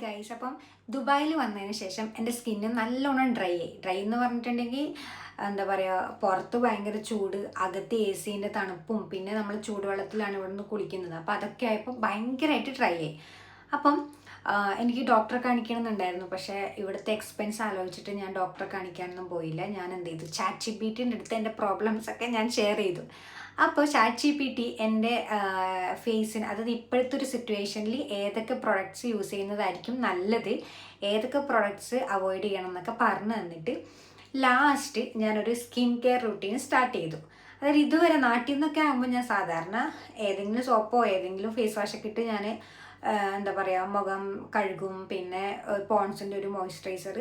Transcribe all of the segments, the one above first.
Guys, അപ്പം ദുബായിൽ വന്നതിന് ശേഷം എൻ്റെ സ്കിന്ന് നല്ലോണം ഡ്രൈ എന്ന് പറഞ്ഞിട്ടുണ്ടെങ്കിൽ എന്താ പറയുക, പുറത്ത് ഭയങ്കര ചൂട്, അകത്ത് എ സിൻ്റെ തണുപ്പും, പിന്നെ നമ്മൾ ചൂടുവെള്ളത്തിലാണ് ഇവിടെ നിന്ന് കുളിക്കുന്നത്. അപ്പോൾ അതൊക്കെ ആയപ്പോൾ ഭയങ്കരമായിട്ട് ഡ്രൈ ആയി. അപ്പം എനിക്ക് ഡോക്ടറെ കാണിക്കണമെന്നുണ്ടായിരുന്നു. പക്ഷേ ഇവിടുത്തെ എക്സ്പെൻസ് ആലോചിച്ചിട്ട് ഞാൻ ഡോക്ടറെ കാണിക്കാനൊന്നും പോയില്ല. ഞാൻ എന്ത് ചെയ്തു, ചാറ്റ് ജി പി ടിൻ്റെ അടുത്ത് എൻ്റെ പ്രോബ്ലംസൊക്കെ ഞാൻ ഷെയർ ചെയ്തു. അപ്പോൾ ചാറ്റ് ജി പി ടി എൻ്റെ ഫേസിന്, അതായത് ഇപ്പോഴത്തെ ഒരു സിറ്റുവേഷനിൽ ഏതൊക്കെ പ്രൊഡക്ട്സ് യൂസ് ചെയ്യുന്നതായിരിക്കും നല്ലത്, ഏതൊക്കെ പ്രൊഡക്ട്സ് അവോയ്ഡ് ചെയ്യണം എന്നൊക്കെ പറഞ്ഞു തന്നിട്ട് ലാസ്റ്റ് ഞാനൊരു സ്കിൻ കെയർ റുട്ടീൻ സ്റ്റാർട്ട് ചെയ്തു. അതായത് ഇതുവരെ നാട്ടിൽ നിന്നൊക്കെ ആകുമ്പോൾ ഞാൻ സാധാരണ ഏതെങ്കിലും സോപ്പോ ഏതെങ്കിലും ഫേസ് വാഷൊക്കെ ഇട്ട് ഞാൻ എന്താ പറയുക മുഖം കഴുകും, പിന്നെ പോൺസിൻ്റെ ഒരു മോയ്സ്ചറൈസർ,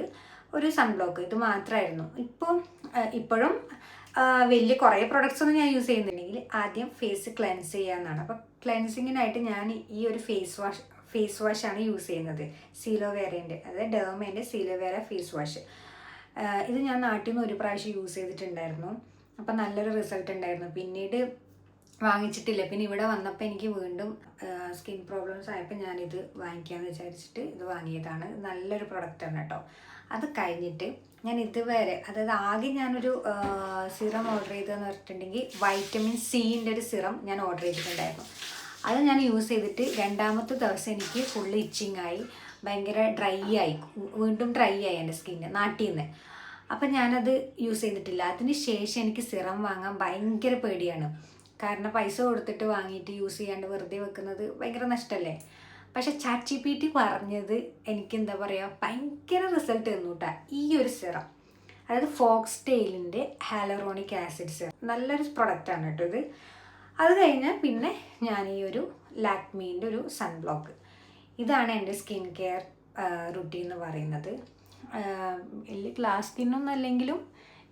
ഒരു സൺബ്ലോക്ക്, ഇത് മാത്രമായിരുന്നു. ഇപ്പോഴും വലിയ കുറേ പ്രൊഡക്ട്സ് ഒന്നും ഞാൻ യൂസ് ചെയ്യുന്നില്ലെങ്കിൽ ആദ്യം ഫേസ് ക്ലെൻസ് ചെയ്യാമെന്നാണ്. അപ്പോൾ ക്ലെൻസിങ്ങിനായിട്ട് ഞാൻ ഈ ഒരു ഫേസ് വാഷാണ് യൂസ് ചെയ്യുന്നത്, സീലോവേറേൻ്റെ, അതായത് ഡെർമേൻ്റെ സീലോവേറ ഫേസ് വാഷ്. ഇത് ഞാൻ നാട്ടിൽ നിന്ന് ഒരു പ്രാവശ്യം യൂസ് ചെയ്തിട്ടുണ്ടായിരുന്നു. അപ്പം നല്ലൊരു റിസൾട്ട് ഉണ്ടായിരുന്നു. പിന്നീട് വാങ്ങിച്ചിട്ടില്ല. പിന്നെ ഇവിടെ വന്നപ്പോൾ എനിക്ക് വീണ്ടും സ്കിൻ പ്രോബ്ലംസ് ആയപ്പോൾ ഞാനിത് വാങ്ങിക്കാമെന്ന് വിചാരിച്ചിട്ട് ഇത് വാങ്ങിയതാണ്. നല്ലൊരു പ്രൊഡക്റ്റാണ് കേട്ടോ. അത് കഴിഞ്ഞിട്ട് ഞാൻ ഇതുവരെ, അതായത് ആകെ ഞാനൊരു സിറം ഓർഡർ ചെയ്തതെന്ന് പറഞ്ഞിട്ടുണ്ടെങ്കിൽ വൈറ്റമിൻ സിൻ്റെ ഒരു സിറം ഞാൻ ഓർഡർ ചെയ്തിട്ടുണ്ടായിരുന്നു. അത് ഞാൻ യൂസ് ചെയ്തിട്ട് രണ്ടാമത്തെ ദിവസം എനിക്ക് ഫുള്ള് ഇച്ചിങ് ആയി, ഭയങ്കര വീണ്ടും ഡ്രൈ ആയി എൻ്റെ സ്കിന്ന് നാട്ടിൽ നിന്ന്. അപ്പം ഞാനത് യൂസ് ചെയ്തിട്ടില്ല. അതിന് ശേഷം എനിക്ക് സിറം വാങ്ങാൻ ഭയങ്കര പേടിയാണ്. കാരണം പൈസ കൊടുത്തിട്ട് വാങ്ങിയിട്ട് യൂസ് ചെയ്യാണ്ട് വെറുതെ വെക്കുന്നത് ഭയങ്കര നഷ്ടമല്ലേ. പക്ഷെ ചാറ്റ് ജി പി ടി പറഞ്ഞത് എനിക്ക് എന്താ പറയുക, ഭയങ്കര റിസൾട്ട് തന്നു കേട്ടോ ഈ ഒരു സിറം. അതായത് ഫോക്സ് ടെയിലിൻ്റെ ഹാലറോണിക് ആസിഡ് സിറം, നല്ലൊരു പ്രൊഡക്റ്റാണ് കേട്ടോ ഇത്. അത് കഴിഞ്ഞാൽ പിന്നെ ഞാൻ ഈ ഒരു ലാക്മീൻ്റെ ഒരു സൺബ്ലോക്ക്, ഇതാണ് എൻ്റെ സ്കിൻ കെയർ റുട്ടീൻ എന്ന് പറയുന്നത്. വലിയ ഗ്ലാസ് സ്കിന്നൊന്നും അല്ലെങ്കിലും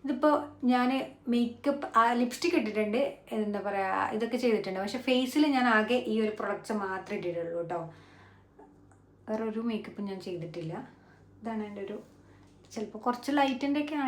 ഇതിപ്പോൾ ഞാൻ മേക്കപ്പ്, ലിപ്സ്റ്റിക് ഇട്ടിട്ടുണ്ട്, എന്താ പറയുക, ഇതൊക്കെ ചെയ്തിട്ടുണ്ട്. പക്ഷേ ഫേസിൽ ഞാൻ ആകെ ഈ ഒരു പ്രൊഡക്ട്സ് മാത്രമേ ഇട്ടിട്ടുള്ളൂ കേട്ടോ. വേറെ ഒരു മേക്കപ്പും ഞാൻ ചെയ്തിട്ടില്ല. ഇതാണ് എൻ്റെ ഒരു, ചിലപ്പോൾ കുറച്ച് ലൈറ്റിൻ്റെ ഒക്കെ